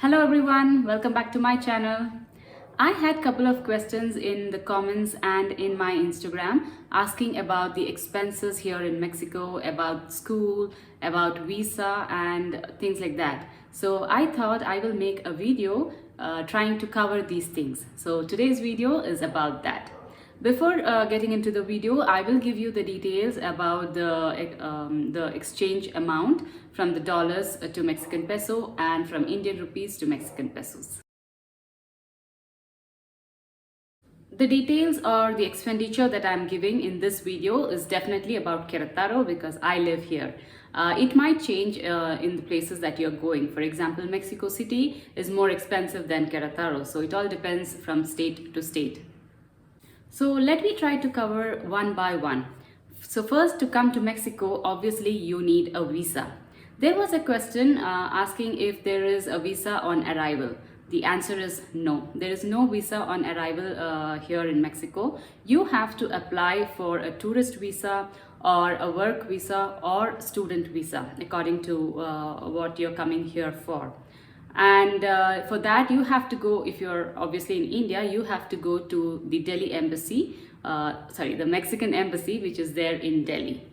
Hello everyone, welcome back to my channel. I had a couple of questions in the comments and in my Instagram asking about the expenses here in Mexico, about school, about visa and things like that. So I thought I will make a video trying to cover these things. So today's video is about that. Before getting into the video, I will give you the details about the exchange amount from the dollars to Mexican peso and from Indian rupees to Mexican pesos. The details or the expenditure that I'm giving in this video is definitely about Queretaro because I live here. It might change in the places that you're going. For example, Mexico City is more expensive than Queretaro, so it all depends from state to state. So let me try to cover one by one. So first, to come to Mexico, obviously you need a visa. There was a question asking if there is a visa on arrival. The answer is no. There is no visa on arrival here in Mexico. You have to apply for a tourist visa or a work visa or student visa according to what you're coming here for. And for that you have to go, if you're obviously in India, you have to go to the Delhi embassy, the Mexican embassy, which is there in Delhi.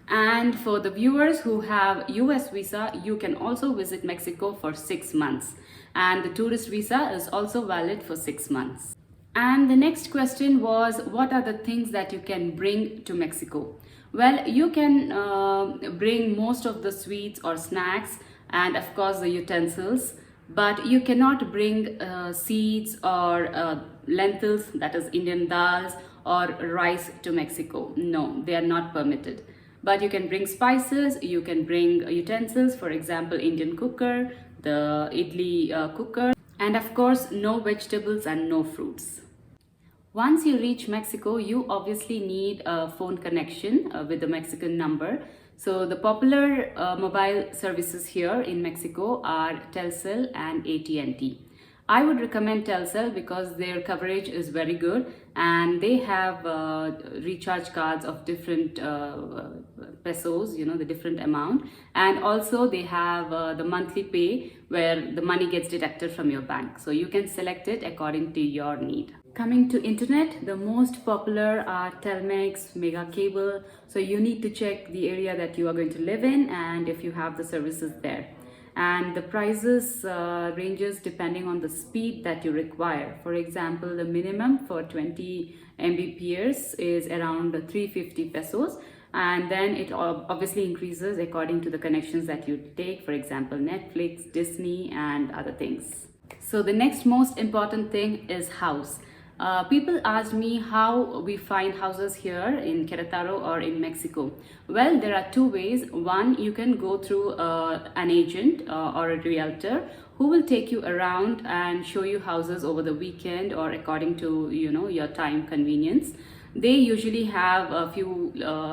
And for the viewers who have US visa, you can also visit Mexico for 6 months. And the tourist visa is also valid for 6 months. And the next question was, what are the things that you can bring to Mexico? Well, you can bring most of the sweets or snacks and of course the utensils, but you cannot bring seeds or lentils, that is Indian dals, or rice to Mexico. No, they are not permitted. But you can bring spices, you can bring utensils, for example Indian cooker, the idli cooker, and of course no vegetables and no fruits. Once you reach Mexico, you obviously need a phone connection with the Mexican number. So the popular mobile services here in Mexico are Telcel and AT&T. I would recommend Telcel because their coverage is very good and they have recharge cards of different pesos, the different amount, and also they have the monthly pay where the money gets deducted from your bank. So you can select it according to your need. Coming to internet, the most popular are Telmex, Mega Cable. So you need to check the area that you are going to live in and if you have the services there. And the prices ranges depending on the speed that you require. For example, the minimum for 20 Mbps is around 350 pesos. And then it obviously increases according to the connections that you take, for example, Netflix, Disney, and other things. So the next most important thing is house. People asked me how we find houses here in Queretaro or in Mexico. Well, there are two ways. One, you can go through an agent or a realtor who will take you around and show you houses over the weekend or according to your time convenience. They usually have a few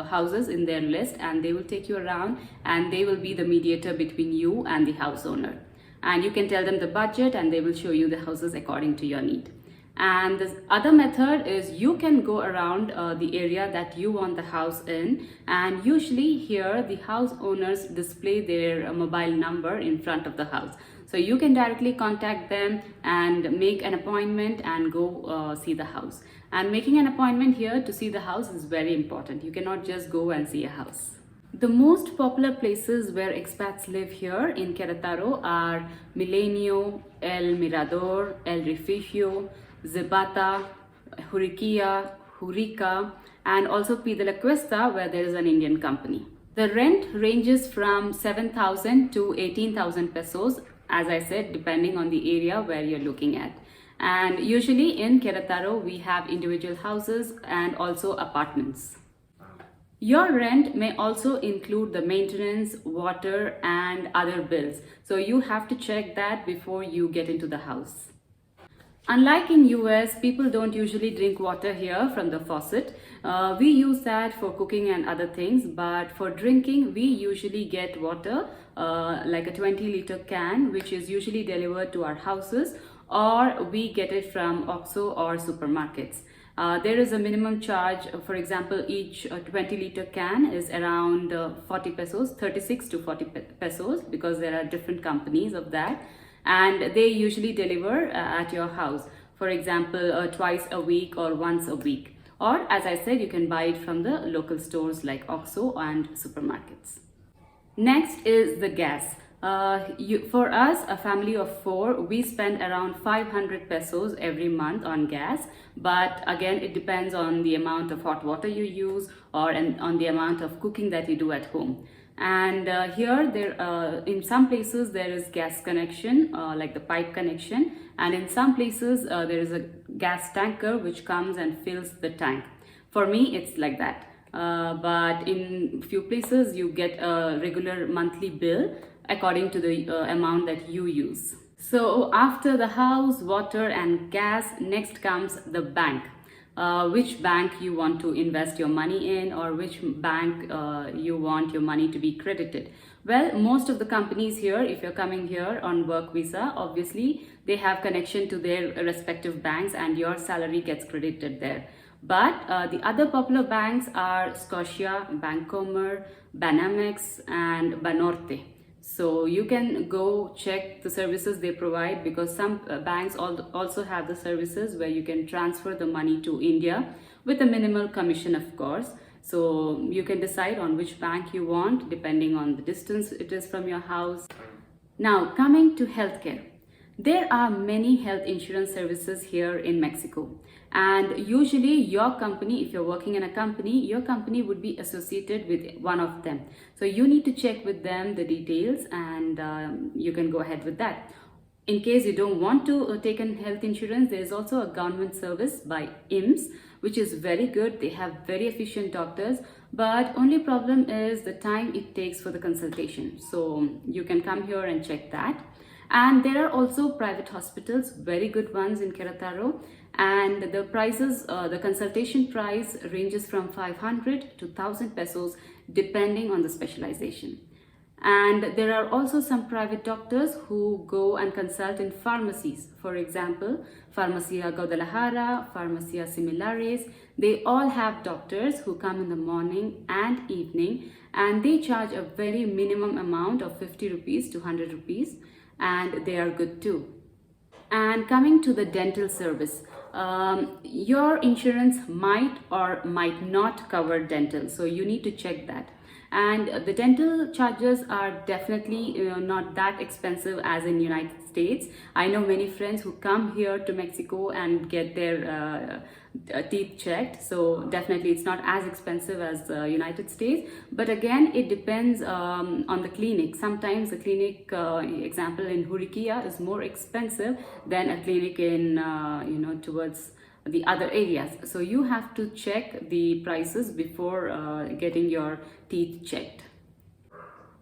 houses in their list and they will take you around and they will be the mediator between you and the house owner. And you can tell them the budget and they will show you the houses according to your need. And the other method is you can go around the area that you want the house in, and usually here the house owners display their mobile number in front of the house. So you can directly contact them and make an appointment and go see the house. And making an appointment here to see the house is very important. You cannot just go and see a house. The most popular places where expats live here in Queretaro are Milenio, El Mirador, El Refugio, Zebata, Jurica, and also P de la Cuesta, where there is an Indian company. The rent ranges from 7,000 to 18,000 pesos, as I said, depending on the area where you're looking at. And usually in Queretaro, we have individual houses and also apartments. Your rent may also include the maintenance, water, and other bills. So you have to check that before you get into the house. Unlike in US, people don't usually drink water here from the faucet. We use that for cooking and other things, but for drinking, we usually get water like a 20-liter can, which is usually delivered to our houses, or we get it from OXXO or supermarkets. There is a minimum charge. For example, each 20-liter can is around 40 pesos, 36 to 40 pesos, because there are different companies of that. and they usually deliver at your house. For example, twice a week or once a week. Or as I said, you can buy it from the local stores like OXXO and supermarkets. Next is the gas. For us, a family of 4, we spend around 500 pesos every month on gas. But again, it depends on the amount of hot water you use or on the amount of cooking that you do at home. And in some places there is gas connection, like the pipe connection, and in some places there is a gas tanker which comes and fills the tank. For me, it's like that. But in few places you get a regular monthly bill according to the amount that you use. So after the house, water and gas, next comes the bank. Which bank you want to invest your money in, or which bank you want your money to be credited. Well, most of the companies here, if you're coming here on work visa, obviously they have connection to their respective banks and your salary gets credited there. But the other popular banks are Scotia, Bancomer, Banamex and Banorte. So you can go check the services they provide, because some banks also have the services where you can transfer the money to India with a minimal commission, of course. So you can decide on which bank you want depending on the distance it is from your house. Now coming to healthcare. There are many health insurance services here in Mexico, and usually your company, if you're working in a company, your company would be associated with one of them. So you need to check with them the details, and you can go ahead with that. In case you don't want to take in health insurance, there is also a government service by IMSS, which is very good. They have very efficient doctors, but only problem is the time it takes for the consultation. So you can come here and check that. And there are also private hospitals, very good ones in Queretaro, and the prices, the consultation price ranges from 500 to 1000 pesos depending on the specialization. And there are also some private doctors who go and consult in pharmacies. For example, Farmacia Guadalajara, Farmacia Similares, they all have doctors who come in the morning and evening, and they charge a very minimum amount of 50 rupees to 100 rupees. And they are good too. And coming to the dental service, your insurance might or might not cover dental, so you need to check that. And the dental charges are definitely not that expensive as in United States. I know many friends who come here to Mexico and get their teeth checked, so definitely it's not as expensive as the United States. But again, it depends on the clinic. Sometimes the clinic, example in Juriquilla, is more expensive than a clinic in towards the other areas. So you have to check the prices before getting your teeth checked.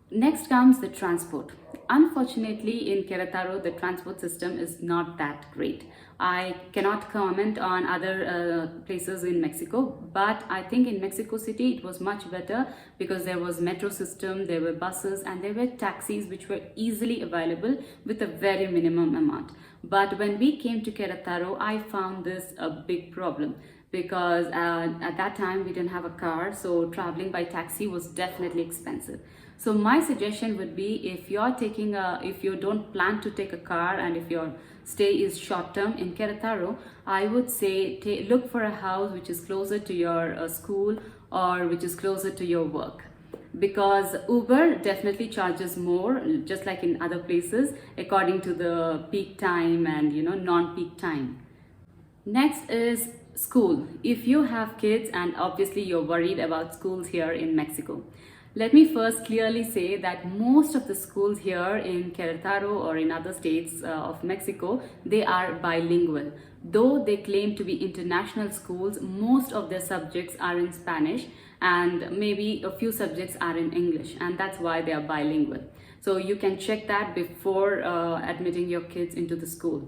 Next comes the transport. Unfortunately, in Queretaro, the transport system is not that great. I cannot comment on other places in Mexico, but I think in Mexico City it was much better, because there was metro system, there were buses, and there were taxis which were easily available with a very minimum amount. But when we came to Queretaro, I found this a big problem, because at that time we didn't have a car, so traveling by taxi was definitely expensive. So my suggestion would be, if you don't plan to take a car and if your stay is short term in Queretaro, I would say look for a house which is closer to your school or which is closer to your work. Because Uber definitely charges more, just like in other places, according to the peak time and non-peak time. Next is school. If you have kids, and obviously you're worried about schools here in Mexico, let me first clearly say that most of the schools here in Queretaro or in other states of Mexico, they are bilingual. Though they claim to be international schools, most of their subjects are in Spanish and maybe a few subjects are in English, and that's why they are bilingual. So you can check that before admitting your kids into the school.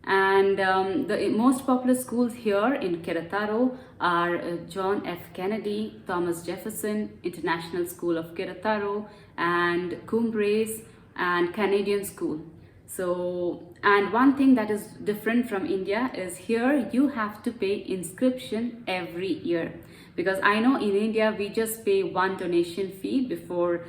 And the most popular schools here in Queretaro are John F. Kennedy, Thomas Jefferson, International School of Queretaro, and Cumbres and Canadian School. So, And one thing that is different from India is here you have to pay inscription every year. Because I know in India we just pay one donation fee before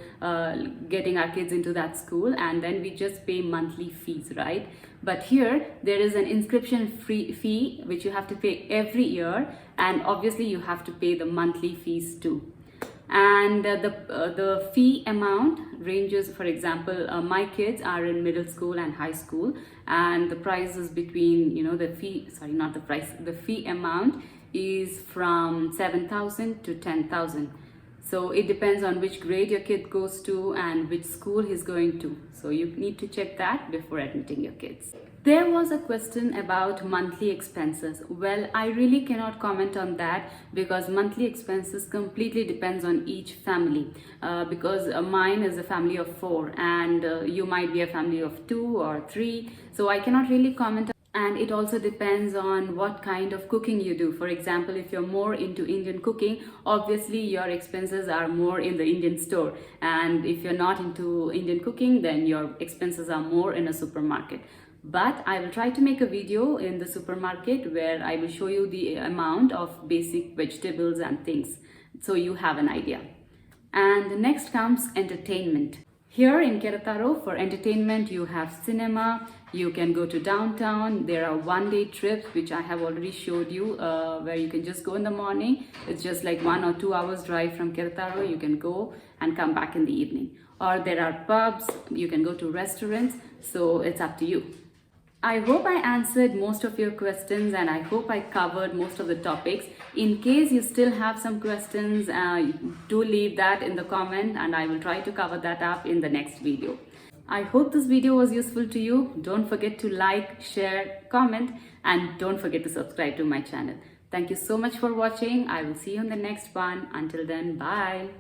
getting our kids into that school, and then we just pay monthly fees, right? But here there is an inscription fee which you have to pay every year, and obviously you have to pay the monthly fees too. And the fee amount ranges. For example, my kids are in middle school and high school, and the price is between, the fee, sorry, not the price, the fee amount is from 7,000 to 10,000. So it depends on which grade your kid goes to and which school he's going to. So you need to check that before admitting your kids. There was a question about monthly expenses. Well, I really cannot comment on that because monthly expenses completely depends on each family. Because mine is a family of 4, and you might be a family of 2 or 3. So I cannot really comment. And it also depends on what kind of cooking you do. For example, if you're more into Indian cooking, obviously your expenses are more in the Indian store. And if you're not into Indian cooking, then your expenses are more in a supermarket. But I will try to make a video in the supermarket where I will show you the amount of basic vegetables and things, so you have an idea. And next comes entertainment. Here in Queretaro, for entertainment, you have cinema, you can go to downtown. There are one-day trips, which I have already showed you, where you can just go in the morning. It's just like 1 or 2 hours drive from Queretaro. You can go and come back in the evening. Or there are pubs, you can go to restaurants, so it's up to you. I hope I answered most of your questions, and I hope I covered most of the topics. In case you still have some questions, do leave that in the comment and I will try to cover that up in the next video. I hope this video was useful to you. Don't forget to like, share, comment, and don't forget to subscribe to my channel. Thank you so much for watching. I will see you in the next one. Until then, bye.